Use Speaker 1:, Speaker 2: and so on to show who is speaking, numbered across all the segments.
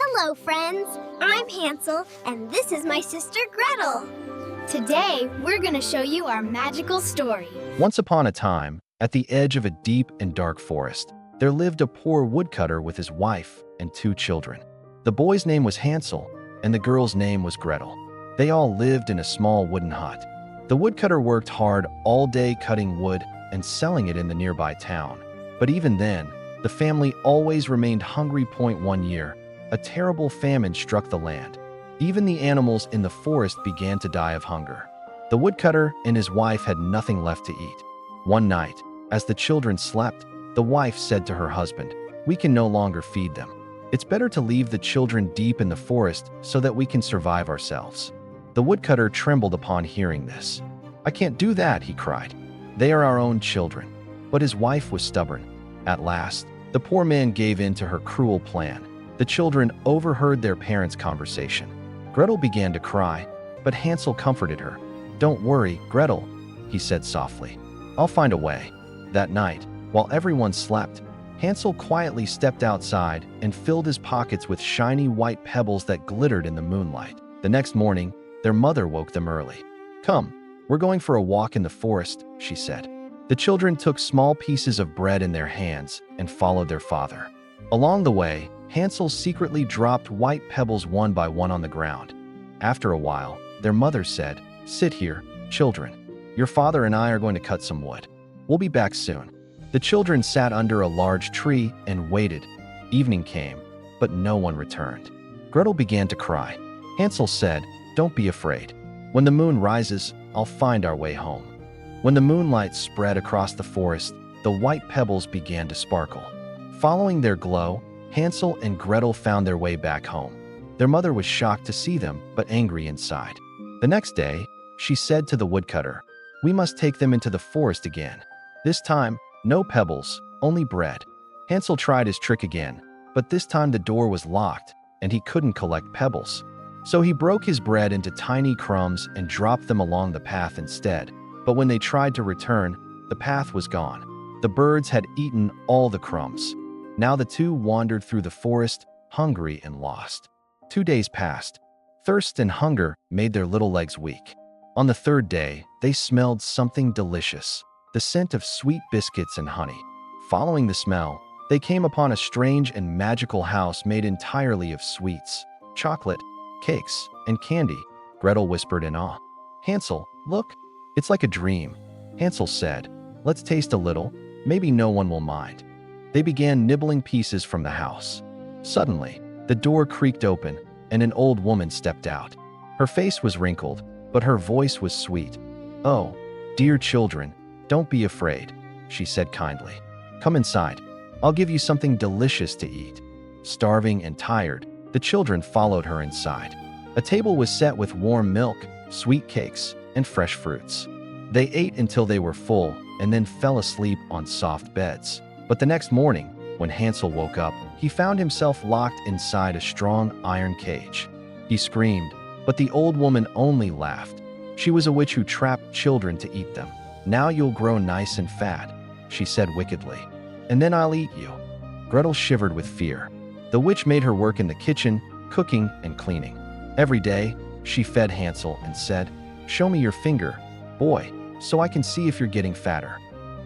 Speaker 1: Hello, friends. I'm Hansel, and this is my sister Gretel. Today, we're going to show you our magical story.
Speaker 2: Once upon a time, at the edge of a deep and dark forest, there lived a poor woodcutter with his wife and 2 children. The boy's name was Hansel, and the girl's name was Gretel. They all lived in a small wooden hut. The woodcutter worked hard all day cutting wood and selling it in the nearby town. But even then, the family always remained hungry. One year, a terrible famine struck the land. Even the animals in the forest began to die of hunger. The woodcutter and his wife had nothing left to eat. One night, as the children slept, the wife said to her husband, "We can no longer feed them. It's better to leave the children deep in the forest so that we can survive ourselves." The woodcutter trembled upon hearing this. "I can't do that," he cried. "They are our own children." But his wife was stubborn. At last, the poor man gave in to her cruel plan. The children overheard their parents' conversation. Gretel began to cry, but Hansel comforted her. "Don't worry, Gretel," he said softly. "I'll find a way." That night, while everyone slept, Hansel quietly stepped outside and filled his pockets with shiny white pebbles that glittered in the moonlight. The next morning, their mother woke them early. "Come, we're going for a walk in the forest," she said. The children took small pieces of bread in their hands and followed their father. Along the way, Hansel secretly dropped white pebbles one by one on the ground. After a while, their mother said, "Sit here, children. Your father and I are going to cut some wood. We'll be back soon." The children sat under a large tree and waited. Evening came, but no one returned. Gretel began to cry. Hansel said, "Don't be afraid. When the moon rises, I'll find our way home." When the moonlight spread across the forest, the white pebbles began to sparkle. Following their glow, Hansel and Gretel found their way back home. Their mother was shocked to see them, but angry inside. The next day, she said to the woodcutter, "We must take them into the forest again. This time, no pebbles, only bread." Hansel tried his trick again, but this time the door was locked, and he couldn't collect pebbles. So he broke his bread into tiny crumbs and dropped them along the path instead. But when they tried to return, the path was gone. The birds had eaten all the crumbs. Now the two wandered through the forest, hungry and lost. 2 days passed. Thirst and hunger made their little legs weak. On the 3rd day, they smelled something delicious, the scent of sweet biscuits and honey. Following the smell, they came upon a strange and magical house made entirely of sweets, chocolate, cakes, and candy. Gretel whispered in awe. "Hansel, look, it's like a dream." Hansel said, "Let's taste a little, maybe no one will mind." They began nibbling pieces from the house. Suddenly, the door creaked open, and an old woman stepped out. Her face was wrinkled, but her voice was sweet. "Oh, dear children, don't be afraid," she said kindly. "Come inside. I'll give you something delicious to eat." Starving and tired, the children followed her inside. A table was set with warm milk, sweet cakes, and fresh fruits. They ate until they were full and then fell asleep on soft beds. But the next morning, when Hansel woke up, he found himself locked inside a strong iron cage. He screamed, but the old woman only laughed. She was a witch who trapped children to eat them. "Now you'll grow nice and fat," she said wickedly, "and then I'll eat you." Gretel shivered with fear. The witch made her work in the kitchen, cooking and cleaning. Every day, she fed Hansel and said, "Show me your finger, boy, so I can see if you're getting fatter."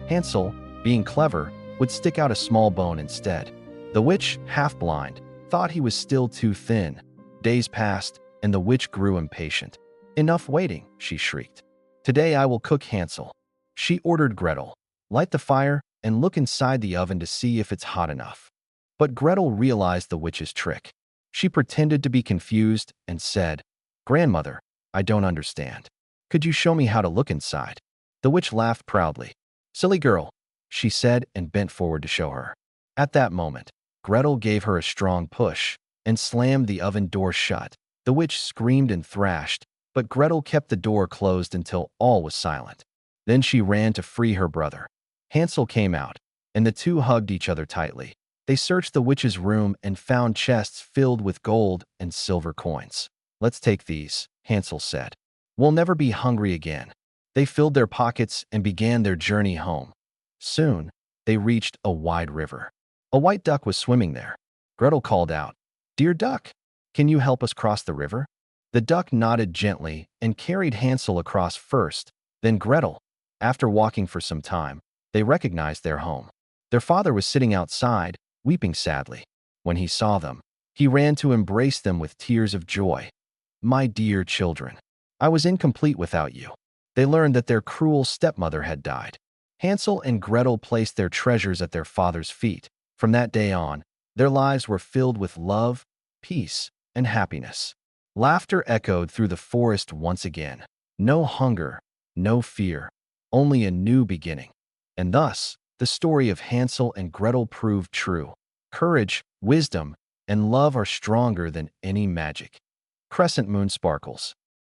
Speaker 2: Hansel, being clever, would stick out a small bone instead. The witch, half blind, thought he was still too thin. Days passed, and the witch grew impatient. "Enough waiting," she shrieked. "Today I will cook Hansel." She ordered Gretel, "Light the fire and look inside the oven to see if it's hot enough." But Gretel realized the witch's trick. She pretended to be confused and said, "Grandmother, I don't understand. Could you show me how to look inside?" The witch laughed proudly. "Silly girl," she said and bent forward to show her. At that moment, Gretel gave her a strong push and slammed the oven door shut. The witch screamed and thrashed, but Gretel kept the door closed until all was silent. Then she ran to free her brother. Hansel came out, and the two hugged each other tightly. They searched the witch's room and found chests filled with gold and silver coins. "Let's take these," Hansel said. "We'll never be hungry again." They filled their pockets and began their journey home. Soon, they reached a wide river. A white duck was swimming there. Gretel called out, "Dear duck, can you help us cross the river?" The duck nodded gently and carried Hansel across first, then Gretel. After walking for some time, they recognized their home. Their father was sitting outside, weeping sadly. When he saw them, he ran to embrace them with tears of joy. "My dear children, I was incomplete without you." They learned that their cruel stepmother had died. Hansel and Gretel placed their treasures at their father's feet. From that day on, their lives were filled with love, peace, and happiness. Laughter echoed through the forest once again. No hunger, no fear, only a new beginning. And thus, the story of Hansel and Gretel proved true. Courage, wisdom, and love are stronger than any magic. Crescent moon sparkles.